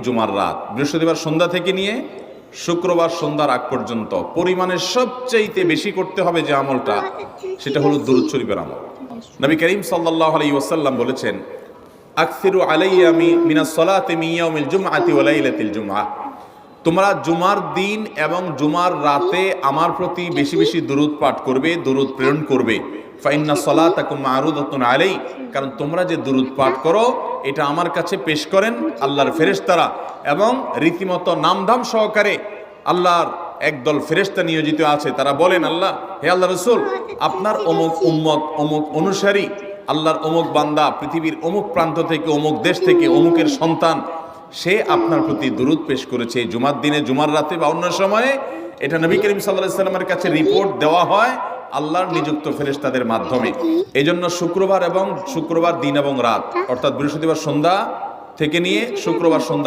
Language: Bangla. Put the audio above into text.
জুমার রাত, বৃহস্পতিবার সন্ধ্যা থেকে নিয়ে শুক্রবার সন্ধ্যার আগ পর্যন্ত পরিমাণের সবচাইতে বেশি করতে হবে যে আমলটা, সেটা হলো দুরূদ শরীফের আমল। নবী করিম সাল্লাল্লাহু আলাইহি ওয়াসাল্লাম বলেছেন, আকসিরু আলাইয়া মিনাস সালাতি মিন ইয়াউমিল জুমআতি ওয়া লাইলাতিল জুমআহ, তোমরা জুমার দিন এবং জুমার রাতে আমার প্রতি বেশি বেশি দুরূদ পাঠ করবে, দুরূদ প্রেরণ করবে। ফাইন্না সালাতাকুম মারুদাতুন আলাই, কারণ তোমরা যে দুরূদ পাঠ করো এটা আমার কাছে পেশ করেন আল্লাহর ফেরেশতারা, এবং রীতিমতো নামধাম সহকারে আল্লাহর একদল ফেরেশতা নিয়োজিত আছে। তারা বলেন, আল্লাহ, হে আল্লাহ রাসূল, আপনার অমুক উম্মত, অমুক অনুসারী, আল্লাহর অমুক বান্দা পৃথিবীর অমুক প্রান্ত থেকে, অমুক দেশ থেকে, অমুকের সন্তান, সে আপনার প্রতি দুরূদ পেশ করেছে জুমার দিনে, জুমার রাতে বা অন্য সময়ে। এটা নবী করিম সাল্লাল্লাহু আলাইহি ওয়াসাল্লামের কাছে রিপোর্ট দেওয়া হয় আল্লাহর নিযুক্ত ফেরেশতাদের মাধ্যমে। এই জন্য শুক্রবার দিন এবং রাত, অর্থাৎ বৃহস্পতিবার সন্ধ্যা থেকে নিয়ে শুক্রবার সন্ধ্যা